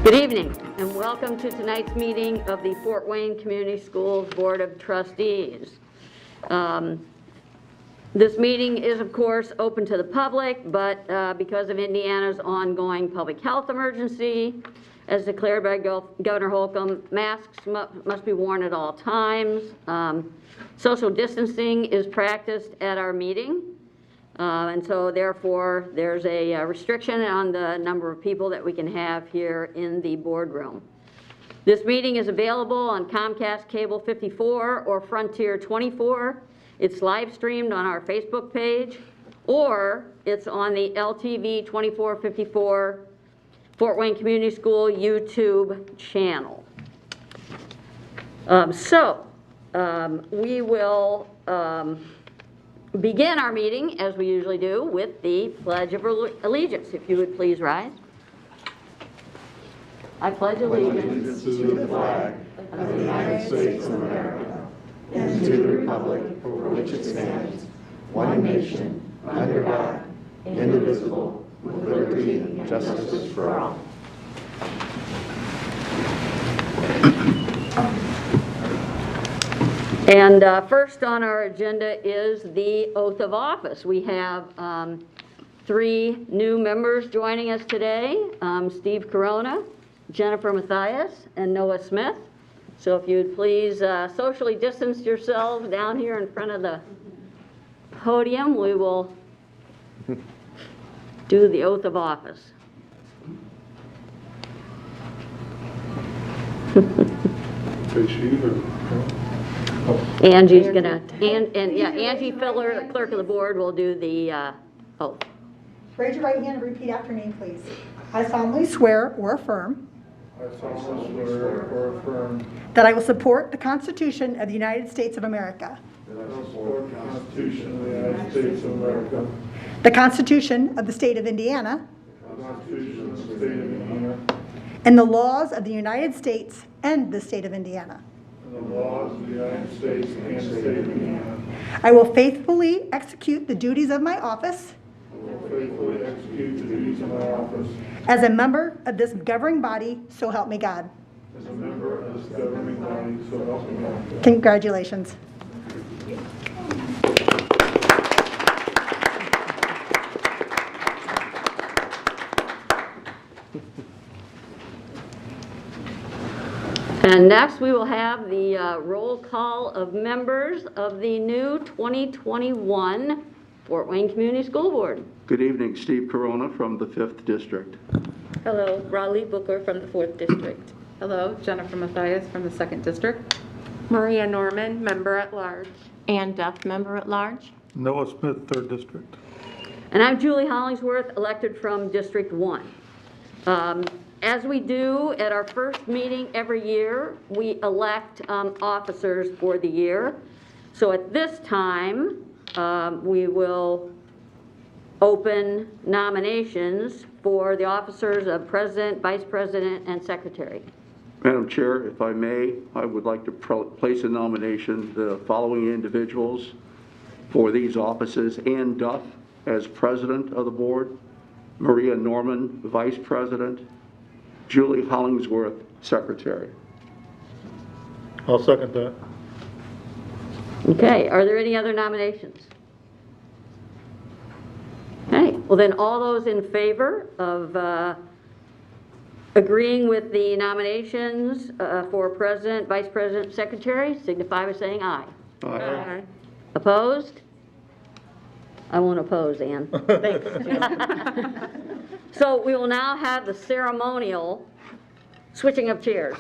Good evening, and welcome to tonight's meeting of the Fort Wayne Community Schools Board of Trustees. This meeting is, of course, open to the public, but because of Indiana's ongoing public health emergency, as declared by Governor Holcomb, masks must be worn at all times. Social distancing is practiced at our meeting. And so therefore, there's a restriction on the number of people that we can have here in the boardroom. This meeting is available on Comcast Cable 54 or Frontier 24. It's live streamed on our Facebook page, or it's on the LTV 2454 Fort Wayne Community School YouTube channel. We will begin our meeting, as we usually do, with the Pledge of Allegiance. If you would please rise. I pledge allegiance to the flag of the United States of America and to the republic for which it stands, one nation, under God, indivisible, with liberty and justice for all. And first on our agenda is the oath of office. We have 3 new members joining us today, Steve Corona, Jennifer Mathias, and Noah Smith. So if you would please socially distance yourselves down here in front of the podium, we will do the oath of office. Angie's gonna, Angie Filler, the clerk of the board, will do the oath. Raise your right hand and repeat after me, please. I solemnly swear or affirm that I will support the Constitution of the United States of America, the Constitution of the State of Indiana, and the laws of the United States and the State of Indiana. I will faithfully execute the duties of my office as a member of this governing body, so help me God. Congratulations. And next we will have the roll call of members of the new 2021 Fort Wayne Community School Board. Good evening, Steve Corona from the 5th District. Hello, Raleigh Booker from the 4th District. Hello, Jennifer Mathias from the 2nd District. Maria Norman, member at large. Ann Duff, member at large. Noah Smith, 3rd District. And I'm Julie Hollingsworth, elected from District 1. As we do at our first meeting every year, we elect officers for the year. So at this time, we will open nominations for the officers of President, Vice President, and Secretary. Madam Chair, if I may, I would like to place in nomination the following individuals for these offices: Ann Duff as President of the Board, Maria Norman, Vice President, Julie Hollingsworth, Secretary. I'll second that. Okay, are there any other nominations? Okay, well then all those in favor of agreeing with the nominations for President, Vice President, Secretary, signify by saying aye. Aye. Opposed? I won't oppose, Ann. Thanks. So we will now have the ceremonial switching of chairs.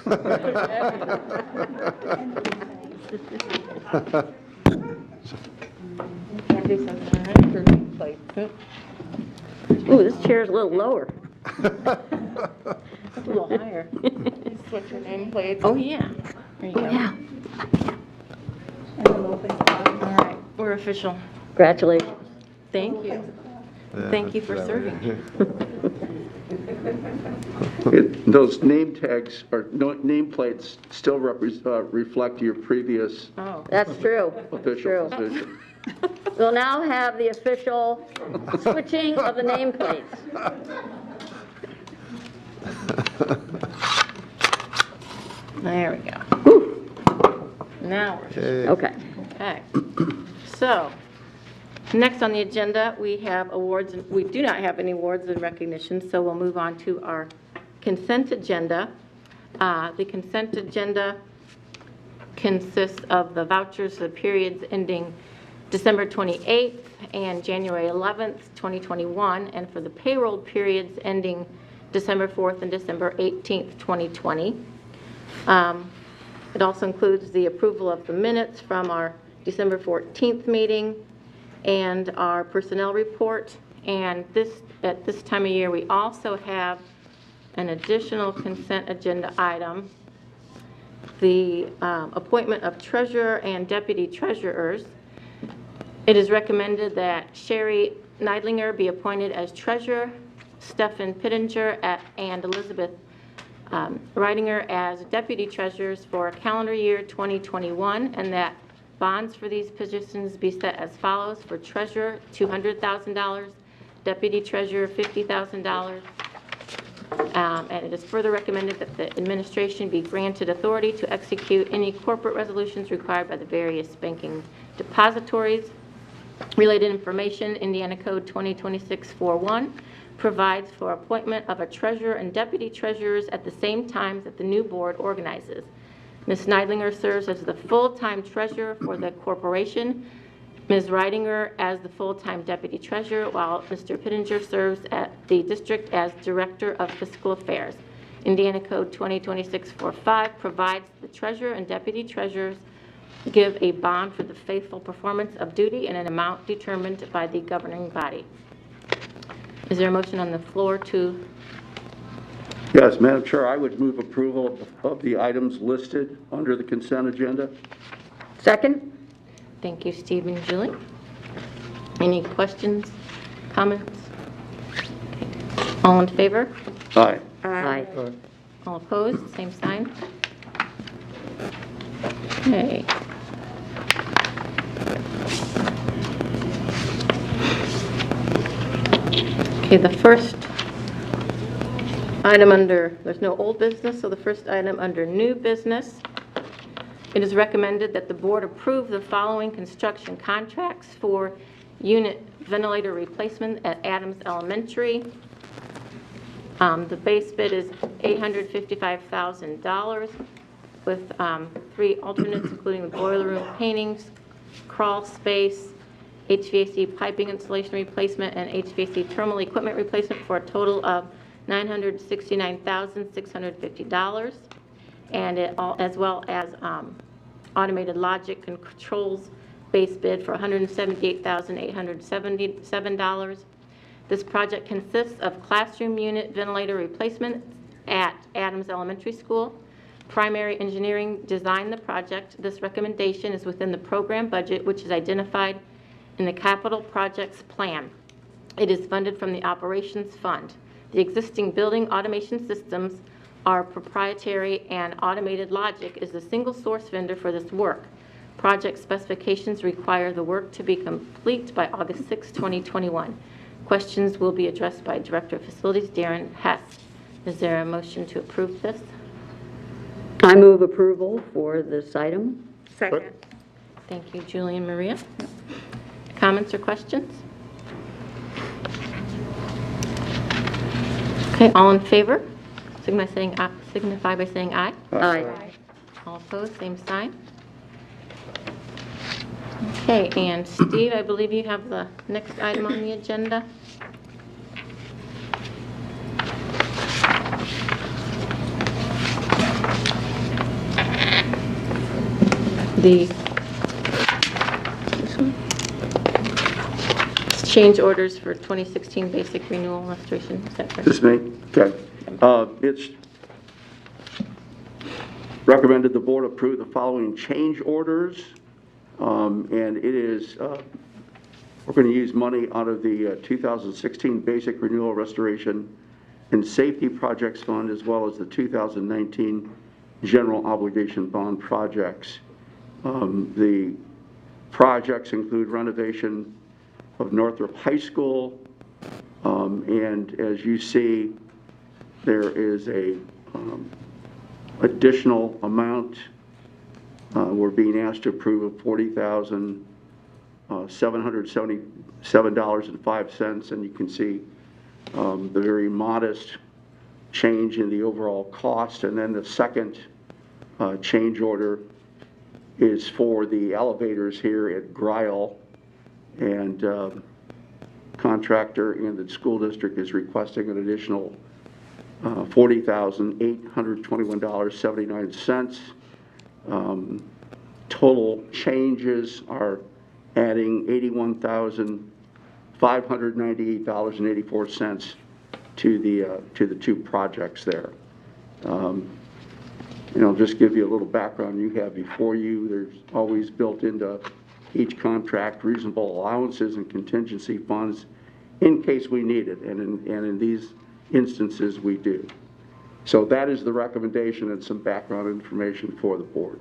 Ooh, this chair's a little lower. A little higher. Switch your nameplates. Oh, yeah. There you go. Yeah. All right, we're official. Congratulations. Thank you. Thank you for serving. Those name tags or nameplates still reflect your previous That's true. official position. We'll now have the official switching of the nameplates. There we go. Now, we're Okay. okay. So, next on the agenda, we have awards. We do not have any awards and recognitions, so we'll move on to our consent agenda. The consent agenda consists of the vouchers for the periods ending December 28th and January 11th, 2021, and for the payroll periods ending December 4th and December 18th, 2020. It also includes the approval of the minutes from our December 14th meeting and our personnel report. And at this time of year, we also have an additional consent agenda item, the appointment of treasurer and deputy treasurers. It is recommended that Sherry Neidlinger be appointed as treasurer, Stephen Pittenger and Elizabeth Reidinger as deputy treasurers for calendar year 2021, and that bonds for these positions be set as follows: for treasurer, $200,000, deputy treasurer, $50,000. And it is further recommended that the administration be granted authority to execute any corporate resolutions required by the various banking depositories. Related information, Indiana Code 2026-41 provides for appointment of a treasurer and deputy treasurers at the same time that the new board organizes. Ms. Neidlinger serves as the full-time treasurer for the corporation, Ms. Reidinger as the full-time deputy treasurer, while Mr. Pittenger serves at the district as director of fiscal affairs. Indiana Code 2026-45 provides the treasurer and deputy treasurers give a bond for the faithful performance of duty in an amount determined by the governing body. Is there a motion on the floor to? Yes, Madam Chair, I would move approval of the items listed under the consent agenda. Second? Thank you, Steve and Julie. Any questions, comments? Okay. All in favor? Aye. Aye. All opposed? Same sign. Okay. Okay, the first item under, there's no old business, so the first item under new business. It is recommended that the board approve the following construction contracts for unit ventilator replacement at Adams Elementary. The base bid is $855,000 with 3 alternates, including the boiler room paintings, crawl space, HVAC piping installation replacement, and HVAC terminal equipment replacement for a total of $969,650. And it all, as well as automated logic controls base bid for $178,877. This project consists of classroom unit ventilator replacement at Adams Elementary School. Primary Engineering designed the project. This recommendation is within the program budget, which is identified in the capital projects plan. It is funded from the operations fund. The existing building automation systems are proprietary, and Automated Logic is the single source vendor for this work. Project specifications require the work to be complete by August 6, 2021. Questions will be addressed by Director of Facilities Darren Hess. Is there a motion to approve this? I move approval for this item. Second. Thank you, Julie and Maria. Comments or questions? Okay, all in favor? Signify by saying aye. Aye. All opposed, same sign. Okay, and Steve, I believe you have the next item on the agenda. This one? It's change orders for 2016 basic renewal and restoration. Is that correct? This is me? Okay. It's recommended the board approve the following change orders. And it is, we're going to use money out of the 2016 Basic Renewal Restoration and Safety Projects Fund, as well as the 2019 General Obligation Bond projects. The projects include renovation of Northrup High School, and as you see, there is a additional amount. We're being asked to approve of $40,777.05, and you can see the very modest change in the overall cost. And then the second change order is for the elevators here at Greil, and contractor in the school district is requesting an additional $40,821.79. Total changes are adding $81,598.84 to the two projects there. And I'll just give you a little background you have before you. There's always built into each contract reasonable allowances and contingency funds in case we need it, and in these instances we do. So that is the recommendation and some background information for the board.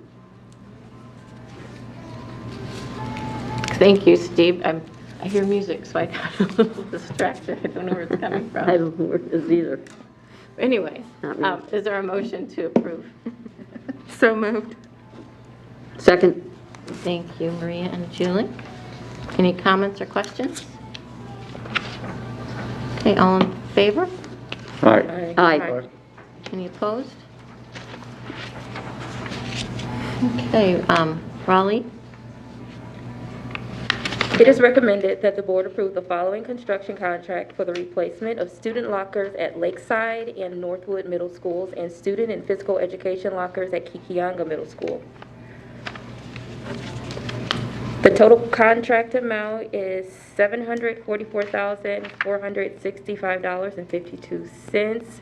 Thank you, Steve. I hear music, so I got a little distracted. I don't know where it's coming from. I don't know where it is either. Anyway, Not me. is there a motion to approve? So moved. Second. Thank you, Maria and Julie. Any comments or questions? Okay, all in favor? All right. Aye. Any opposed? Okay, Raleigh? It is recommended that the board approve the following construction contract for the replacement of student lockers at Lakeside and Northwood Middle Schools and student and physical education lockers at Kikianga Middle School. The total contract amount is $744,465.52.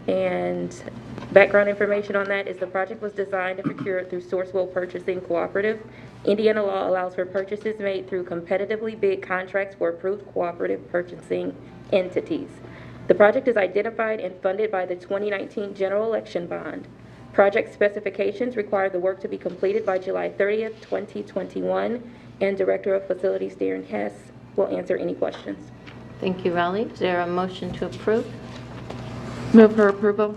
And background information on that is the project was designed and procured through Sourcewell Purchasing Cooperative. Indiana law allows for purchases made through competitively bid contracts for approved cooperative purchasing entities. The project is identified and funded by the 2019 General Election Bond. Project specifications require the work to be completed by July 30th, 2021, and Director of Facilities Darren Hess will answer any questions. Thank you, Raleigh. Is there a motion to approve? Move for approval.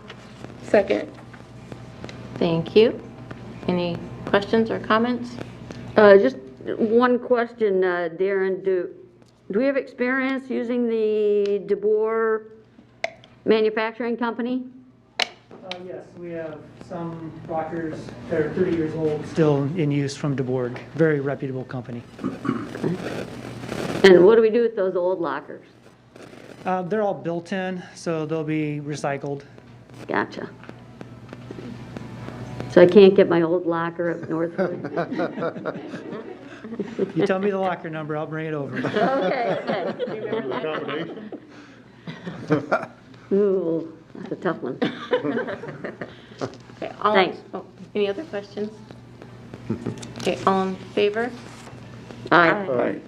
Second. Thank you. Any questions or comments? Just one question, Darren. Do we have experience using the DeBoer manufacturing company? Yes, we have some rockers that are 30 years old still in use from DeBorg. Very reputable company. And what do we do with those old lockers? They're all built in, so they'll be recycled. Gotcha. So I can't get my old locker at Northwood? You tell me the locker number, I'll bring it over. Okay. Remember the combination? Ooh, that's a tough one. Okay, Thanks. Any other questions? Okay, all in favor? Aye.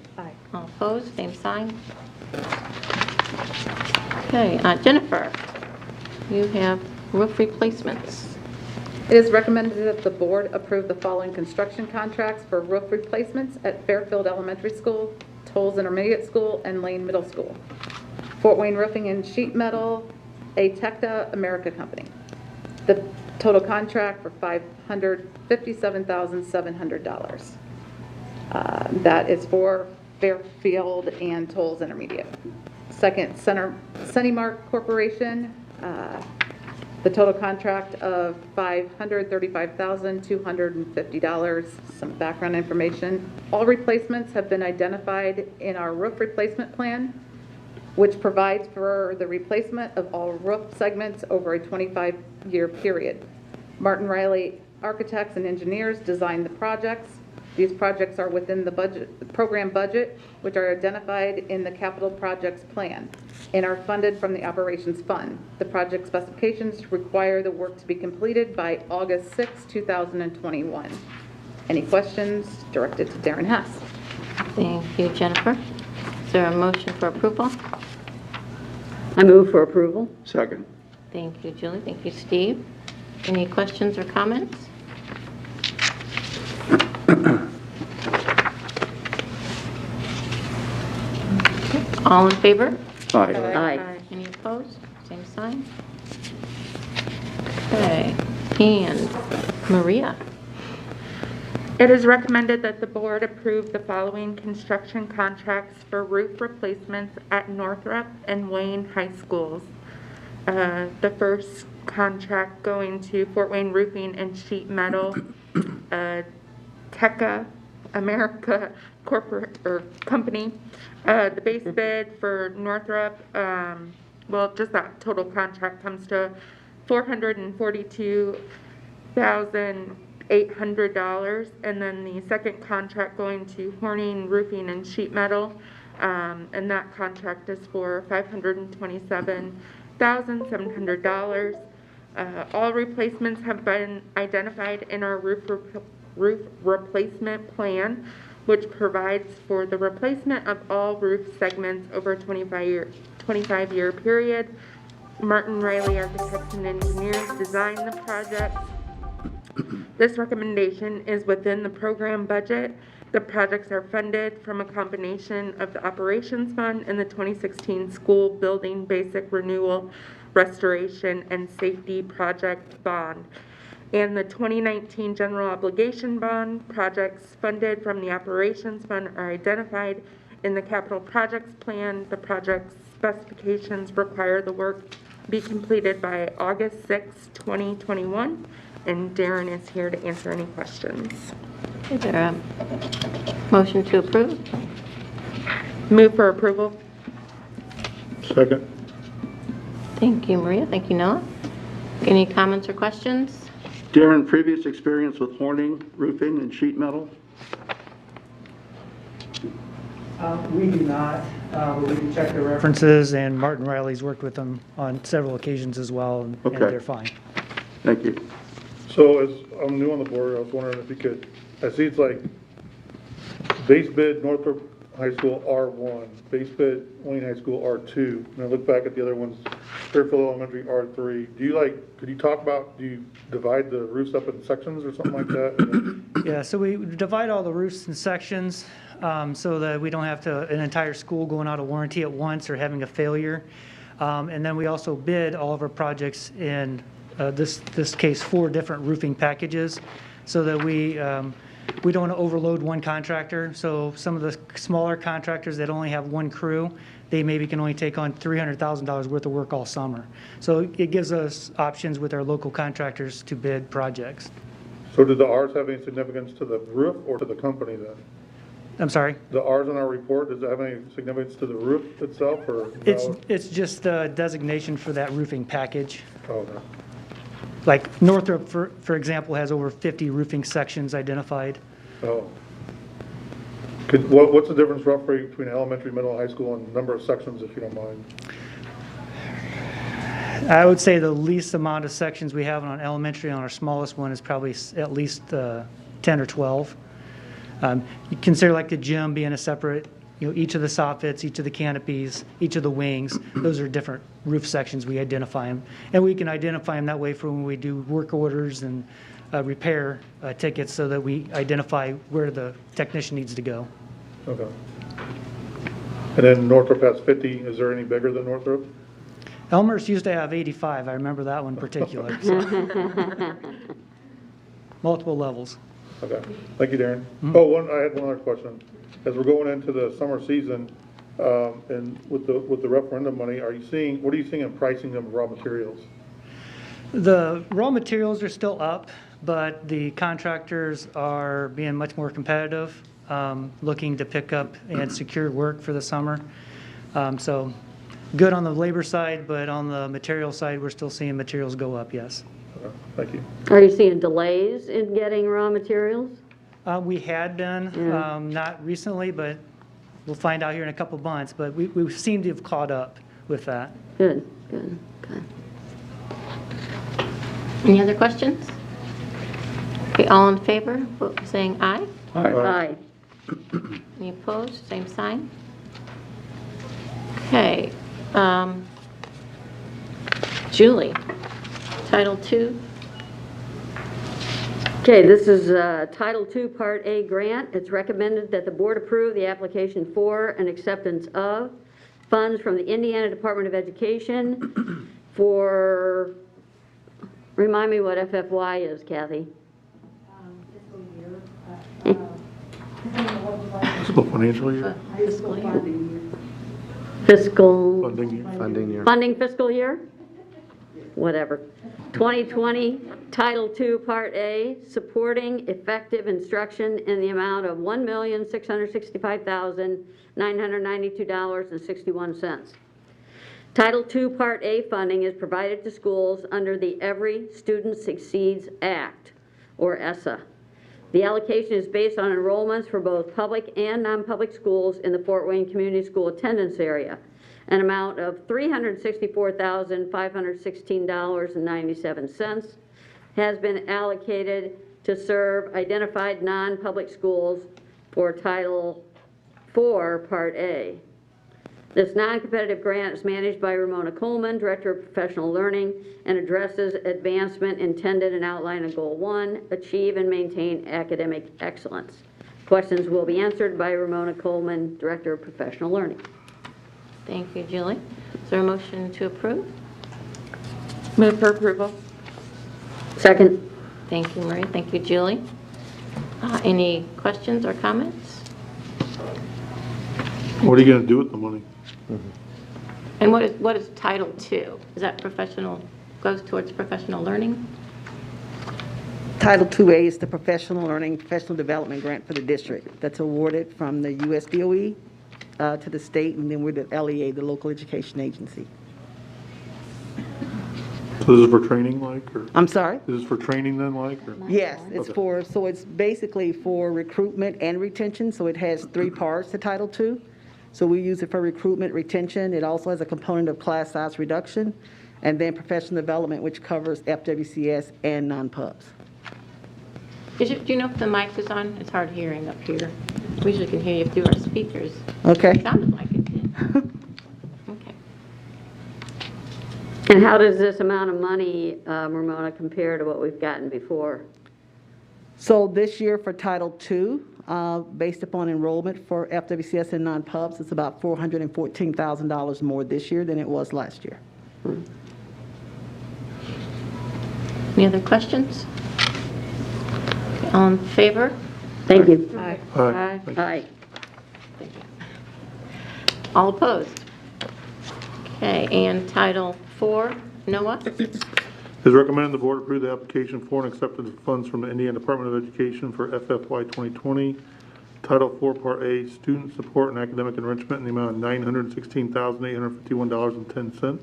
All opposed? Same sign. Okay, Jennifer, you have roof replacements. It is recommended that the board approve the following construction contracts for roof replacements at Fairfield Elementary School, Tolles Intermediate School, and Lane Middle School. Fort Wayne Roofing and Sheet Metal, Atecta America Company. The total contract for $557,700. That is for Fairfield and Tolles Intermediate. Second, Sunnymark Corporation, the total contract of $535,250. Some background information. All replacements have been identified in our roof replacement plan, which provides for the replacement of all roof segments over a 25-year period. Martin Riley Architects and Engineers designed the projects. These projects are within the program budget, which are identified in the capital projects plan and are funded from the operations fund. The project specifications require the work to be completed by August 6, 2021. Any questions? Directed to Darren Hess. Thank you, Jennifer. Is there a motion for approval? I move for approval. Second. Thank you, Julie. Thank you, Steve. Any questions or comments? All in favor? Aye. Aye. Any opposed? Same sign. Okay. And Maria? It is recommended that the board approve the following construction contracts for roof replacements at Northrup and Wayne High Schools. The first contract going to Fort Wayne Roofing and Sheet Metal, Teca America Corporate or Company. The base bid for Northrup, well, just that total contract comes to $442,800, and then the second contract going to Horning Roofing and Sheet Metal, and that contract is for $527,700. All replacements have been identified in our roof replacement plan, which provides for the replacement of all roof segments over a 25-year period. Martin Riley Architects and Engineers designed the project. This recommendation is within the program budget. The projects are funded from a combination of the Operations Fund and the 2016 School Building Basic Renewal, Restoration, and Safety Project Bond. And the 2019 General Obligation Bond. Projects funded from the Operations Fund are identified in the Capital Projects Plan. The project specifications require the work be completed by August 6, 2021. And Darren is here to answer any questions. Is there a motion to approve? Move for approval. Second. Thank you, Maria. Thank you, Noah. Any comments or questions? Darren, previous experience with Horning Roofing and Sheet Metal? We do not, but we can check their references, and Martin Riley's worked with them on several occasions as well, and Okay. they're fine. Thank you. So as I'm new on the board, I was wondering if you could, I see it's like base bid Northrop High School R1, base bid Wayne High School R2, and I look back at the other ones, Fairfield Elementary R3. Could you talk about, do you divide the roofs up in sections or something like that? Yeah, so we divide all the roofs in sections so that we don't have an entire school going out of warranty at once or having a failure. And then we also bid all of our projects in this case 4 different roofing packages so that we don't want to overload one contractor. So some of the smaller contractors that only have one crew, they maybe can only take on $300,000 worth of work all summer. So it gives us options with our local contractors to bid projects. So did the R's have any significance to the roof or to the company then? I'm sorry? The R's on our report, does it have any significance to the roof itself or? It's just the designation for that roofing package. Oh, no. Like Northrop, for example, has over 50 roofing sections identified. Oh. What's the difference roughly between elementary, middle, and high school and number of sections, if you don't mind? I would say the least amount of sections we have on elementary on our smallest one is probably at least 10 or 12. You consider like the gym being a separate, each of the soffits, each of the canopies, each of the wings, those are different roof sections. We identify them. And we can identify them that way for when we do work orders and repair tickets so that we identify where the technician needs to go. Okay. And then Northrop has 50. Is there any bigger than Northrop? Elmer's used to have 85. I remember that one in particular. So. Multiple levels. Okay. Thank you, Darren. Oh, I had one other question. As we're going into the summer season, and with the referendum money, what are you seeing in pricing of raw materials? The raw materials are still up, but the contractors are being much more competitive, looking to pick up and secure work for the summer. So good on the labor side, but on the material side, we're still seeing materials go up, yes. Okay. Thank you. Are you seeing delays in getting raw materials? We had been, not recently, but we'll find out here in a couple months, but we seem to have caught up with that. Good, good, good. Any other questions? Okay, all in favor, vote by saying aye. Aye. Any opposed, same sign. Okay, Julie, Title II. Okay, this is Title II, Part A grant. It's recommended that the board approve the application for and acceptance of funds from the Indiana Department of Education for Remind me what FFY is, Kathy. Fiscal financial year? Fiscal year. Fiscal, Funding year? Funding year. funding fiscal year? Whatever. 2020, Title II, Part A, supporting effective instruction in the amount of $1,665,992.61. Title II, Part A funding is provided to schools under the Every Student Succeeds Act, or ESSA. The allocation is based on enrollments for both public and non-public schools in the Fort Wayne Community School attendance area. An amount of $364,516.97 has been allocated to serve identified non-public schools for Title IV, Part A. This non-competitive grant is managed by Ramona Coleman, Director of Professional Learning, and addresses advancement intended and outlined in Goal 1, achieve and maintain academic excellence. Questions will be answered by Ramona Coleman, Director of Professional Learning. Thank you, Julie. Is there a motion to approve? Move for approval. Second. Thank you, Marie. Thank you, Julie. Any questions or comments? What are you gonna do with the money? And what is Title II? Is that professional, goes towards professional learning? Title IIA is the professional learning, professional development grant for the district that's awarded from the US DOE to the state, and then we're the LEA, the local education agency. So this is for training like, or? I'm sorry? This is for training then like, or? Yes, it's Okay. for, so it's basically for recruitment and retention, so it has three parts to Title II. So we use it for recruitment, retention. It also has a component of class size reduction, and then professional development, which covers FWCS and non-pubs. Do you know if the mic is on? It's hard hearing up here. We usually can hear you through our speakers. Okay? It sounded like it did. Okay. And how does this amount of money, Ramona, compare to what we've gotten before? So this year for Title II, based upon enrollment for FWCS and non-pubs, it's about $414,000 more this year than it was last year. Any other questions? Okay, all in favor? Thank you. Aye. Aye. Aye. All opposed? Okay, and Title IV, Noah? It is recommended the board approve the application for and acceptance of funds from the Indiana Department of Education for FFY 2020, Title IV, Part A, Student Support and Academic Enrichment in the amount of $916,851.10.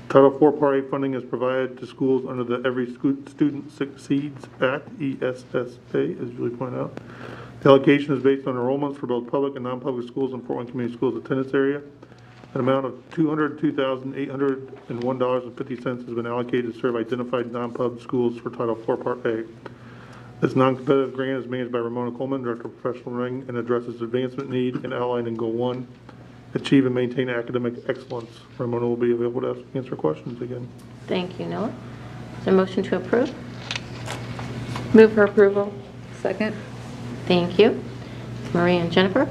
Title IV, Part A funding is provided to schools under the Every Student Succeeds Act, ESSA, as Julie pointed out. The allocation is based on enrollments for both public and non-public schools in Fort Wayne Community Schools attendance area. An amount of $202,801.50 has been allocated to serve identified non-pub schools for Title IV, Part A. This non-competitive grant is managed by Ramona Coleman, Director of Professional Learning, and addresses advancement need and outlined in Goal 1, achieve and maintain academic excellence. Ramona will be available to answer questions again. Thank you, Noah. Is there a motion to approve? Move for approval. Second. Thank you. Marie and Jennifer.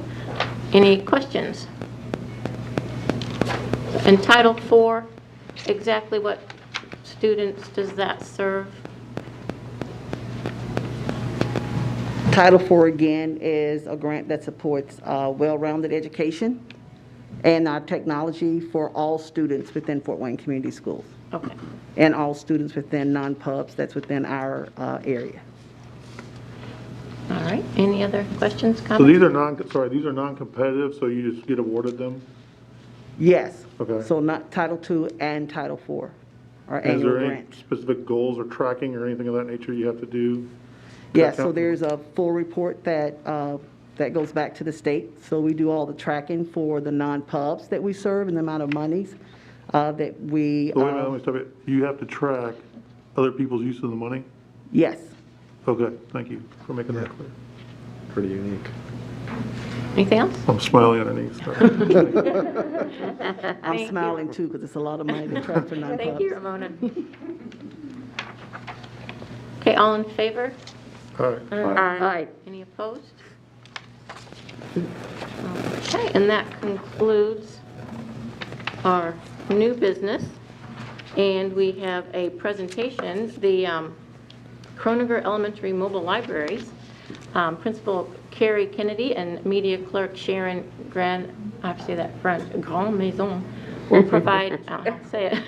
Any questions? And Title IV, exactly what students does that serve? Title IV, again, is a grant that supports well-rounded education and technology for all students within Fort Wayne Community Schools Okay. and all students within non-pubs that's within our area. All right. Any other questions, So comments? these are non-competitive, so you just get awarded them? Yes. Okay. So not Title II and Title IV are Is annual there any grants. specific goals or tracking or anything of that nature you have to do? Yes, so there's a full report that goes back to the state. So we do all the tracking for the non-pubs that we serve and the amount of monies that we. So wait a minute, let me stop it. You have to track other people's use of the money? Yes. Okay, thank you for making that clear. Pretty unique. Anything else? I'm smiling underneath. I'm smiling too because it's a lot of money to track for non-pubs. Thank you, Ramona. Okay, all in favor? All right. Aye. Any opposed? Okay, and that concludes our new business. And we have a presentation, the Kroninger Elementary Mobile Libraries. Principal Carrie Kennedy and Media Clerk Sharon Grand Maison will provide,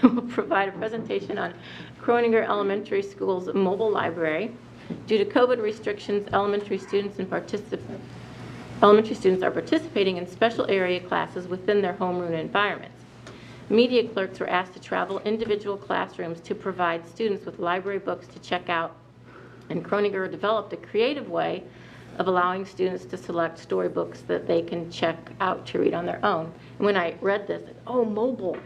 will provide a presentation on Kroninger Elementary School's mobile library. Due to COVID restrictions, elementary students are participating in special area classes within their homeroom environments. Media clerks were asked to travel individual classrooms to provide students with library books to check out, and Kroninger developed a creative way of allowing students to select storybooks that they can check out to read on their own. And when I read this, oh, mobile.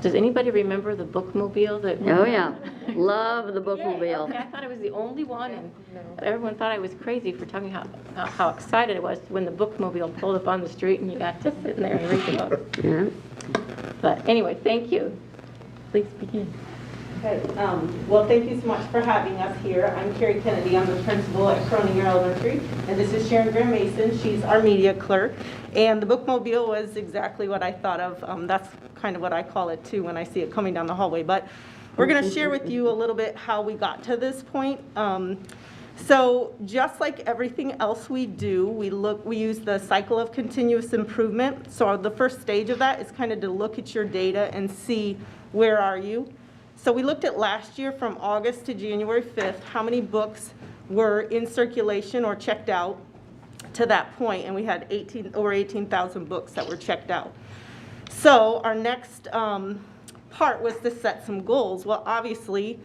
Does anybody remember the bookmobile? Oh, yeah. Love the bookmobile. Okay, I thought I was the only one, and everyone thought I was crazy for talking how excited I was when the bookmobile pulled up on the street and you got to sit in there and read the book. Yeah. But anyway, thank you. Please begin. Okay, well, thank you so much for having us here. I'm Carrie Kennedy. I'm the principal at Kroninger Elementary, and this is Sharon Graham Mason. She's our media clerk, and the bookmobile was exactly what I thought of. That's kind of what I call it too when I see it coming down the hallway. But we're going to share with you a little bit how we got to this point. So just like everything else we do, we use the cycle of continuous improvement. So the first stage of that is kind of to look at your data and see where are you. So we looked at last year from August to January 5th, how many books were in circulation or checked out to that point, and we had over 18,000 books that were checked out. So our next part was to set some goals. Well, obviously,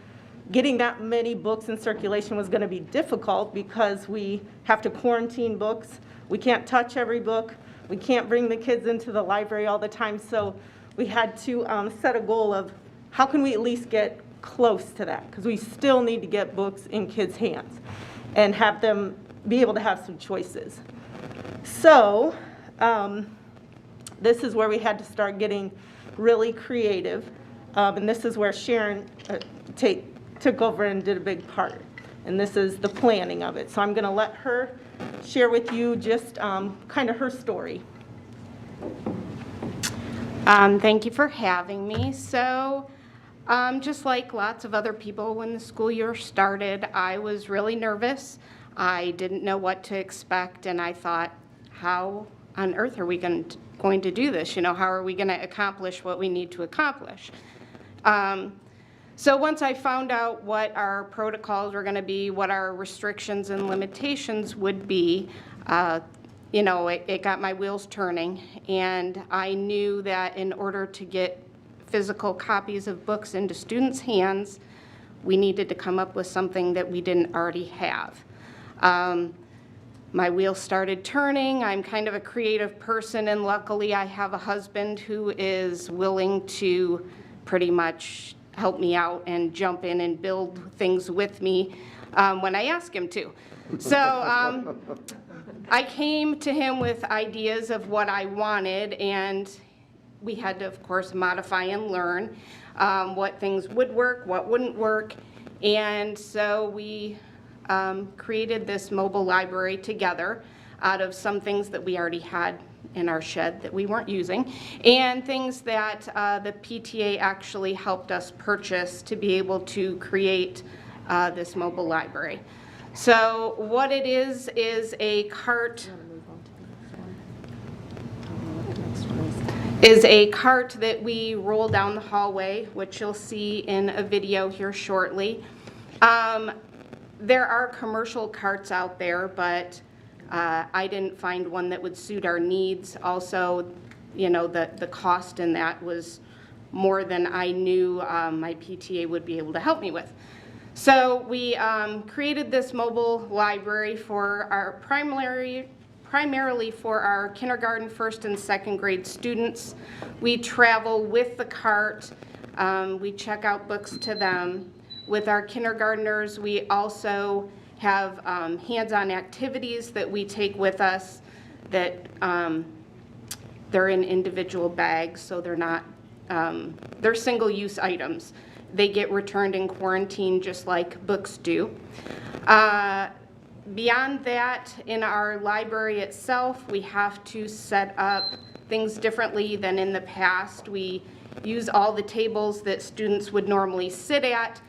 getting that many books in circulation was going to be difficult because we have to quarantine books. We can't touch every book. We can't bring the kids into the library all the time. So we had to set a goal of how can we at least get close to that? Because we still need to get books in kids' hands and have them be able to have some choices. So this is where we had to start getting really creative. And this is where Sharon took over and did a big part. And this is the planning of it. So I'm going to let her share with you just kind of her story. Thank you for having me. So just like lots of other people, when the school year started, I was really nervous. I didn't know what to expect, and I thought, how on earth are we going to do this? You know, how are we going to accomplish what we need to accomplish? So once I found out what our protocols were going to be, what our restrictions and limitations would be, you know, it got my wheels turning, and I knew that in order to get physical copies of books into students' hands, we needed to come up with something that we didn't already have. My wheels started turning. I'm kind of a creative person, and luckily I have a husband who is willing to pretty much help me out and jump in and build things with me when I ask him to. So I came to him with ideas of what I wanted, and we had to, of course, modify and learn what things would work, what wouldn't work. And so we created this mobile library together out of some things that we already had in our shed that we weren't using, and things that the PTA actually helped us purchase to be able to create this mobile library. So what it is a cart. Is a cart that we roll down the hallway, which you'll see in a video here shortly. There are commercial carts out there, but I didn't find one that would suit our needs. Also, you know, the cost in that was more than I knew my PTA would be able to help me with. So we created this mobile library for our primarily for our kindergarten, first and second grade students. We travel with the cart. We check out books to them. With our kindergartners, we also have hands-on activities that we take with us that they're in individual bags, so they're not, they're single-use items. They get returned in quarantine just like books do. Beyond that, in our library itself, we have to set up things differently than in the past. We use all the tables that students would normally sit at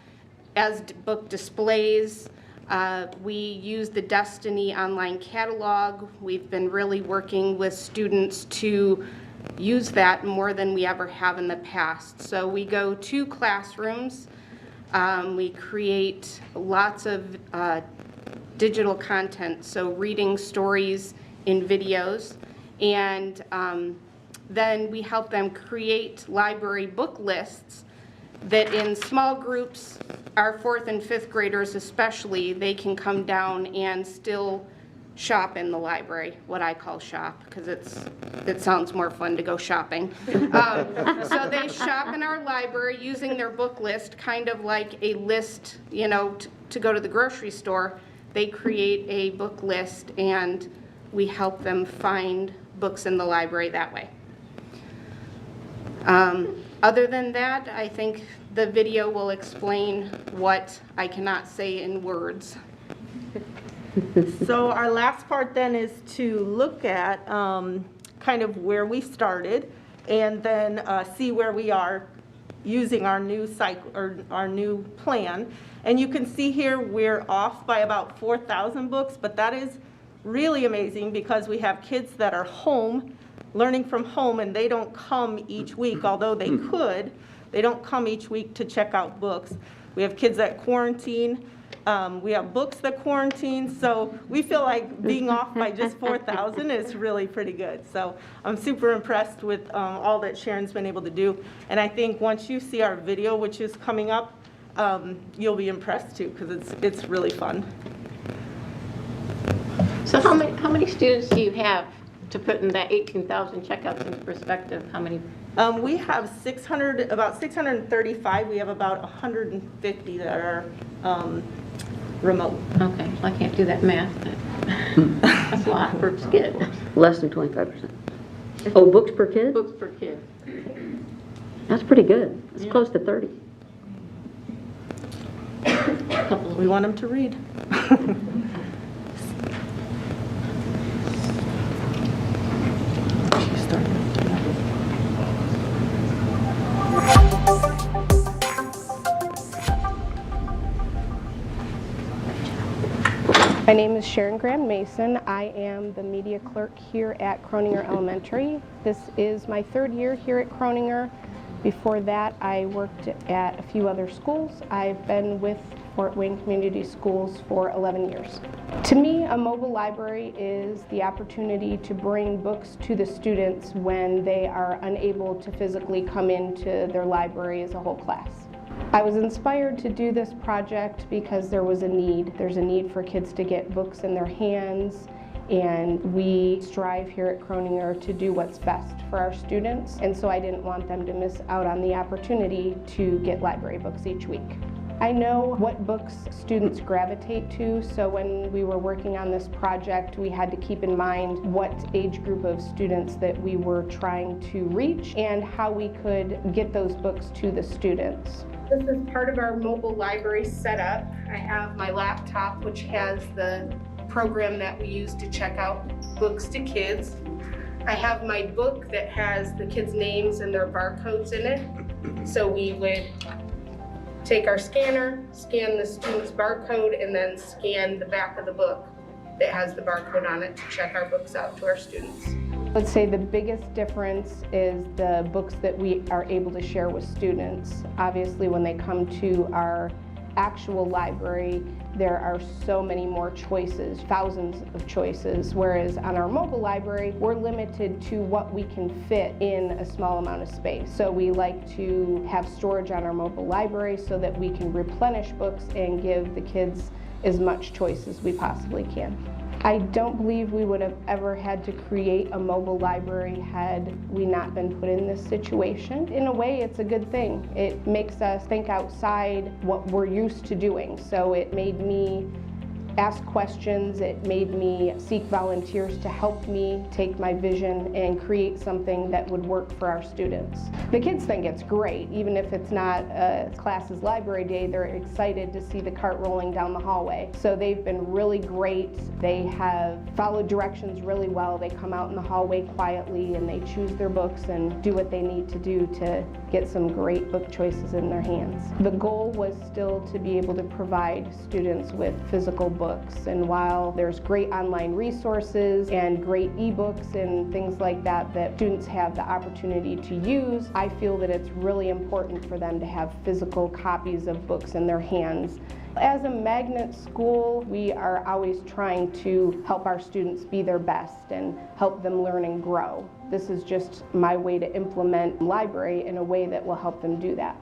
as book displays. We use the Destiny online catalog. We've been really working with students to use that more than we ever have in the past. So we go to classrooms. We create lots of digital content, so reading stories in videos, and then we help them create library book lists that in small groups, our 4th and 5th graders especially, they can come down and still shop in the library, what I call shop, because it sounds more fun to go shopping. So they shop in our library using their book list, kind of like a list, you know, to go to the grocery store. They create a book list and we help them find books in the library that way. Other than that, I think the video will explain what I cannot say in words. So our last part then is to look at kind of where we started and then see where we are using our new cycle or our new plan. And you can see here we're off by about 4,000 books, but that is really amazing because we have kids that are home, learning from home, and they don't come each week, although they could. They don't come each week to check out books. We have kids that quarantine. We have books that quarantine, so we feel like being off by just 4,000 is really pretty good. So I'm super impressed with all that Sharon's been able to do. And I think once you see our video, which is coming up, you'll be impressed too, because it's really fun. So how many students do you have to put in that 18,000 checkouts into perspective? How many? We have about 635. We have about 150 that are remote. Okay, well, I can't do that math, but that's a lot per kid. Less than 25%. Oh, books per kid? Books per kid. That's pretty good. It's close to 30. We want them to read. My name is Sharon Graham Mason. I am the media clerk here at Croninger Elementary. This is my 3rd year here at Croninger. Before that, I worked at a few other schools. I've been with Fort Wayne Community Schools for 11 years. To me, a mobile library is the opportunity to bring books to the students when they are unable to physically come into their library as a whole class. I was inspired to do this project because there was a need. There's a need for kids to get books in their hands, and we strive here at Croninger to do what's best for our students, and so I didn't want them to miss out on the opportunity to get library books each week. I know what books students gravitate to, so when we were working on this project, we had to keep in mind what age group of students that we were trying to reach and how we could get those books to the students. This is part of our mobile library setup. I have my laptop, which has the program that we use to check out books to kids. I have my book that has the kids' names and their barcodes in it. So we would take our scanner, scan the student's barcode, and then scan the back of the book that has the barcode on it to check our books out to our students. I'd say the biggest difference is the books that we are able to share with students. Obviously, when they come to our actual library, there are so many more choices, thousands of choices, whereas on our mobile library, we're limited to what we can fit in a small amount of space. So we like to have storage on our mobile library so that we can replenish books and give the kids as much choice as we possibly can. I don't believe we would have ever had to create a mobile library had we not been put in this situation. In a way, it's a good thing. It makes us think outside what we're used to doing. So it made me ask questions. It made me seek volunteers to help me take my vision and create something that would work for our students. The kids think it's great. Even if it's not a class's library day, they're excited to see the cart rolling down the hallway. So they've been really great. They have followed directions really well. They come out in the hallway quietly and they choose their books and do what they need to do to get some great book choices in their hands. The goal was still to be able to provide students with physical books, and while there's great online resources and great ebooks and things like that that students have the opportunity to use, I feel that it's really important for them to have physical copies of books in their hands. As a magnet school, we are always trying to help our students be their best and help them learn and grow. This is just my way to implement library in a way that will help them do that.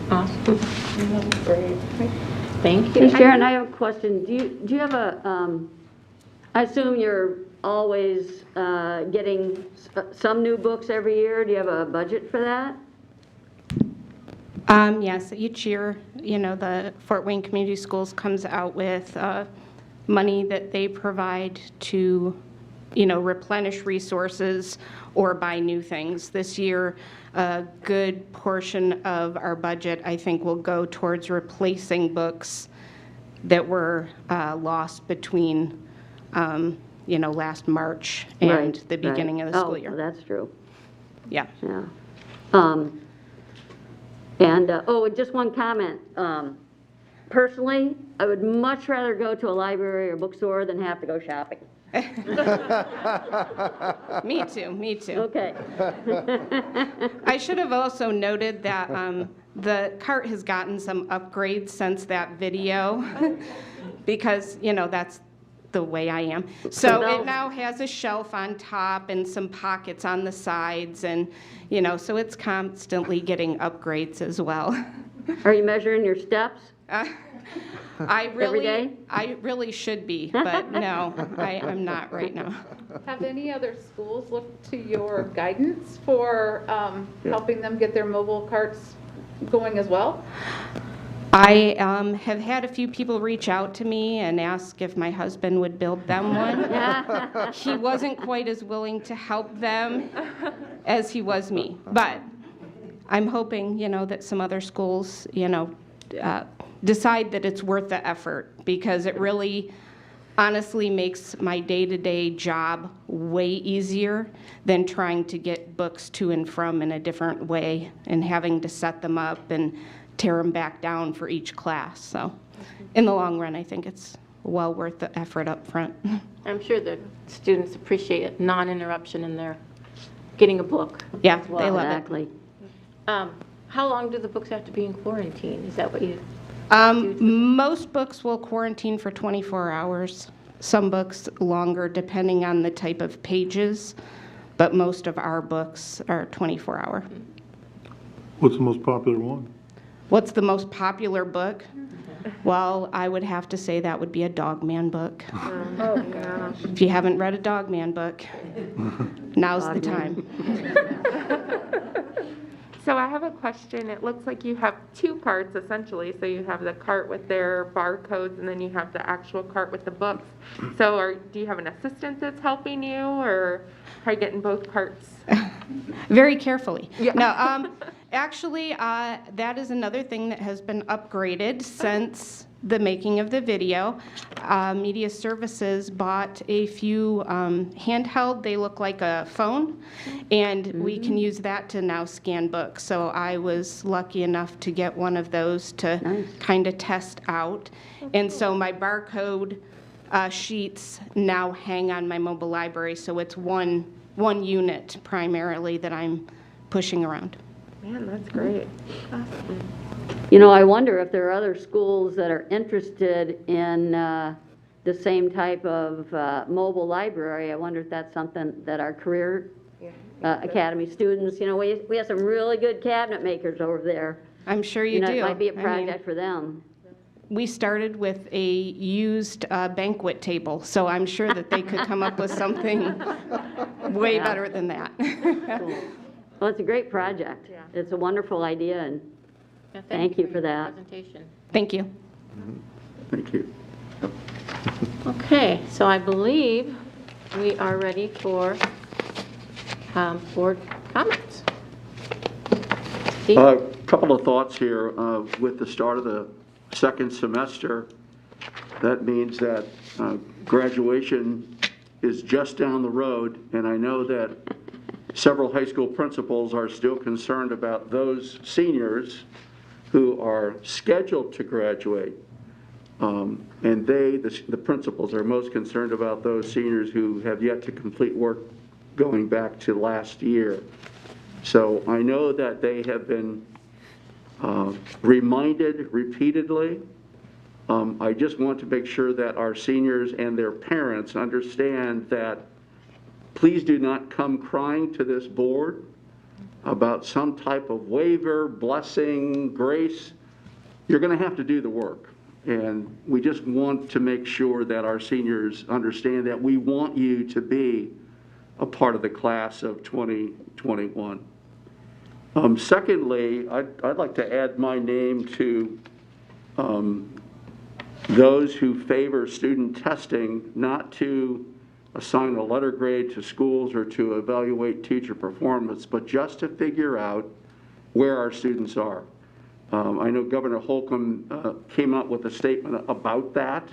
Awesome. Great. Thank you. Hey Sharon, I have a question. Do you have a, I assume you're always getting some new books every year. Do you have a budget for that? Yes, each year, the Fort Wayne Community Schools comes out with money that they provide to, replenish resources or buy new things. This year, a good portion of our budget, I think, will go towards replacing books that were lost between, last March and the beginning of the school year. Oh, that's true. Yeah. Yeah. And just one comment. Personally, I would much rather go to a library or bookstore than have to go shopping. Me too. Okay. I should have also noted that the cart has gotten some upgrades since that video because, that's the way I am. So it now has a shelf on top and some pockets on the sides and, so it's constantly getting upgrades as well. Are you measuring your steps? Every day? I really should be, but no, I'm not right now. Have any other schools looked to your guidance for helping them get their mobile carts going as well? I have had a few people reach out to me and ask if my husband would build them one. He wasn't quite as willing to help them as he was me, but I'm hoping, that some other schools, decide that it's worth the effort because it really honestly makes my day-to-day job way easier than trying to get books to and from in a different way and having to set them up and tear them back down for each class. So in the long run, I think it's well worth the effort up front. I'm sure the students appreciate non-interruption in their getting a book. Yeah, as well. they love Exactly. How long do the books have to be in quarantine? Is that what you? Most books will quarantine for 24 hours. Some books longer depending on the type of pages, but most of our books are 24-hour. What's the most popular one? What's the most popular book? Well, I would have to say that would be a Dogman book. Oh, gosh. If you haven't read a Dogman book, now's the time. So I have a question. It looks like you have two carts essentially. So you have the cart with their barcodes and then you have the actual cart with the books. So do you have an assistant that's helping you or are you getting both carts? Very carefully. Yeah. No, actually, that is another thing that has been upgraded since the making of the video. Media Services bought a few handheld, they look like a phone, and we can use that to now scan books. So I was lucky enough to get one of those to kind of test out. And so my barcode sheets now hang on my mobile library, so it's one unit primarily that I'm pushing around. Man, that's great. Awesome. I wonder if there are other schools that are interested in the same type of mobile library. I wonder if that's something that our career academy students, we have some really good cabinet makers over there. I'm sure you do. It might be a I mean, project for them. we started with a used banquet table, so I'm sure that they could come up with something way Yeah. better than that. Well, it's a great project. Yeah. It's a wonderful idea, and Yeah, thank you for your that. presentation. Thank you. Thank you. Okay, so I believe we are ready for board comments. Steve? A couple of thoughts here. With the start of the second semester, that means that graduation is just down the road, and I know that several high school principals are still concerned about those seniors who are scheduled to graduate. And the principals, are most concerned about those seniors who have yet to complete work going back to last year. So I know that they have been reminded repeatedly. I just want to make sure that our seniors and their parents understand that please do not come crying to this board about some type of waiver, blessing, grace. You're going to have to do the work. And we just want to make sure that our seniors understand that we want you to be a part of the class of 2021. Secondly, I'd like to add my name to those who favor student testing, not to assign a letter grade to schools or to evaluate teacher performance, but just to figure out where our students are. I know Governor Holcomb came out with a statement about that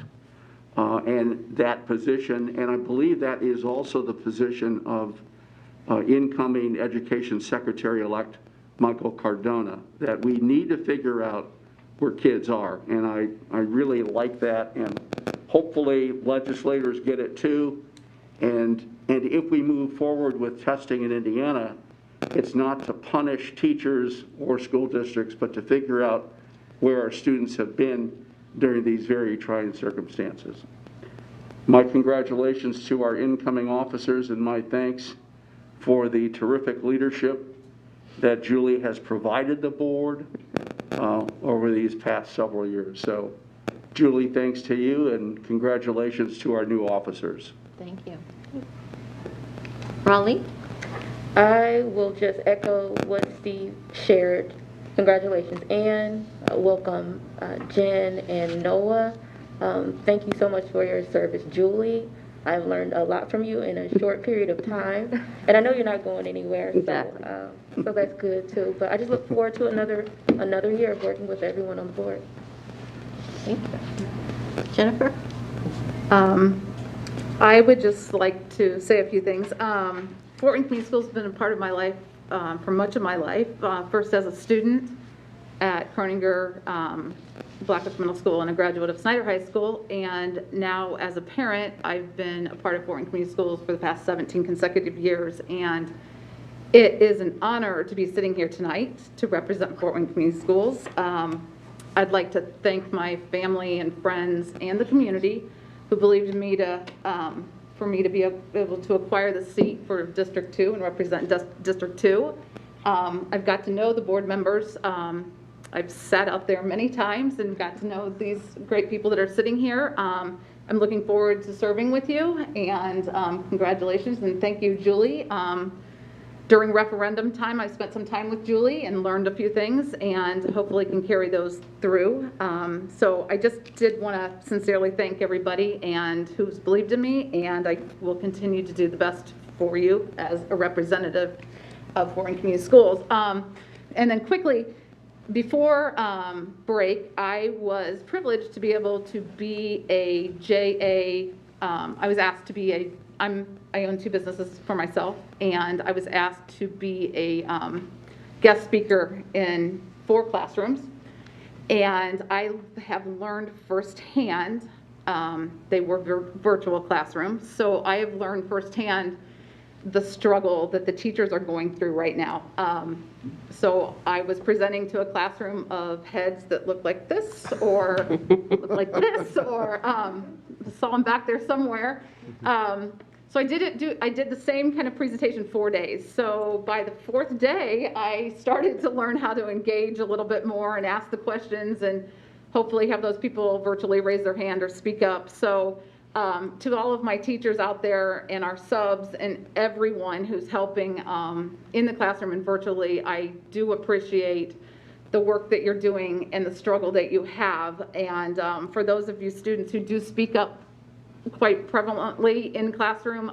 and that position, and I believe that is also the position of incoming Education Secretary-elect Michael Cardona, that we need to figure out where kids are, and I really like that, and hopefully legislators get it too, and if we move forward with testing in Indiana, it's not to punish teachers or school districts, but to figure out where our students have been during these very trying circumstances. My congratulations to our incoming officers and my thanks for the terrific leadership that Julie has provided the board over these past several years. So, Julie, thanks to you, and congratulations to our new officers. Thank you. Raleigh? I will just echo what Steve shared. Congratulations, Ann. Welcome, Jen and Noah. Thank you so much for your service, Julie. I've learned a lot from you in a short period of time, and I know you're not going anywhere, Exactly. so that's good too. But I just look forward to another year of working with everyone on the board. Thank you. Jennifer? I would just like to say a few things. Fort Wayne Community Schools has been a part of my life for much of my life. First as a student at Croninger Blackwell Middle School and a graduate of Snyder High School, and now as a parent, I've been a part of Fort Wayne Community Schools for the past 17 consecutive years, and it is an honor to be sitting here tonight to represent Fort Wayne Community Schools. I'd like to thank my family and friends and the community who believed in me for me to be able to acquire the seat for District 2 and represent District 2. I've got to know the board members. I've sat out there many times and got to know these great people that are sitting here. I'm looking forward to serving with you, and congratulations, and thank you, Julie. During referendum time, I spent some time with Julie and learned a few things, and hopefully can carry those through. So I just did want to sincerely thank everybody and who's believed in me, and I will continue to do the best for you as a representative of Fort Wayne Community Schools. And then quickly, before break, I was privileged to be able to be a JA. I was asked to be I own 2 businesses for myself, and I was asked to be a guest speaker in 4 classrooms, and I have learned firsthand, they were virtual classrooms, so I have learned firsthand the struggle that the teachers are going through right now. So I was presenting to a classroom of heads that looked like this, or looked like this, or saw them back there somewhere. So I did the same kind of presentation 4 days. So by the 4th day, I started to learn how to engage a little bit more and ask the questions, and hopefully have those people virtually raise their hand or speak up. So to all of my teachers out there and our subs and everyone who's helping in the classroom and virtually, I do appreciate the work that you're doing and the struggle that you have. And for those of you students who do speak up quite prevalently in classroom,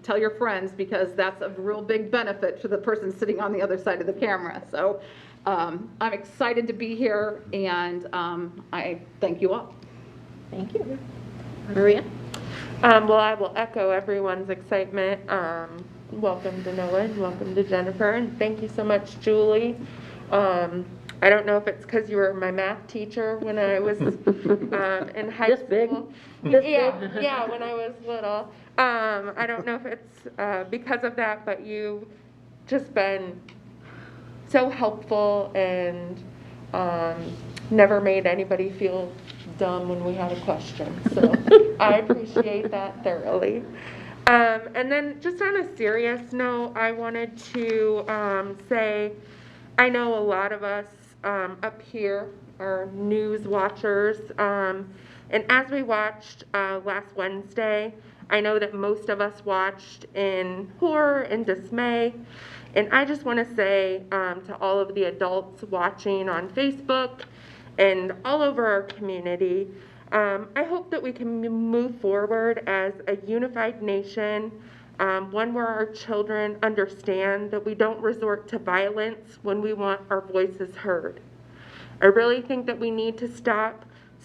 tell your friends, because that's a real big benefit to the person sitting on the other side of the camera. So I'm excited to be here, and I thank you all. Thank you. Maria? Well, I will echo everyone's excitement. Welcome to Noah and welcome to Jennifer, and thank you so much, Julie. I don't know if it's because you were my math teacher when I was in high This big? school. This Yeah, when I was little. I don't know if it's because of that, but you've just been so helpful and never made anybody feel dumb when we had a question. So I appreciate that thoroughly. And then just on a serious note, I wanted to say, I know a lot of us up here are news watchers, and as we watched last Wednesday, I know that most of us watched in horror and dismay, and I just want to say to all of the adults watching on Facebook and all over our community, I hope that we can move forward as a unified nation, one where our children understand that we don't resort to violence when we want our voices heard. I really think that we need to stop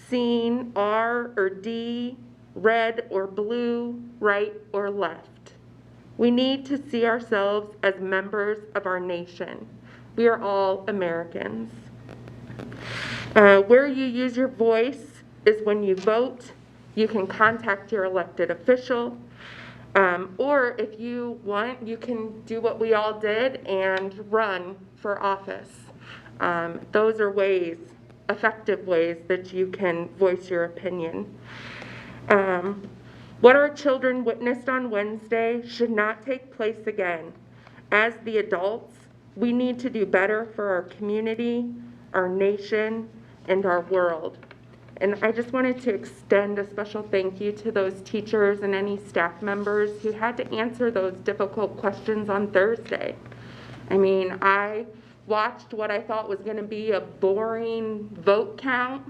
seeing R or D, red or blue, right or left. We need to see ourselves as members of our nation. We are all Americans. Where you use your voice is when you vote. You can contact your elected official. Or if you want, you can do what we all did and run for office. Those are ways, effective ways that you can voice your opinion. What our children witnessed on Wednesday should not take place again. As the adults, we need to do better for our community, our nation, and our world. And I just wanted to extend a special thank you to those teachers and any staff members who had to answer those difficult questions on Thursday. I mean, I watched what I thought was going to be a boring vote count,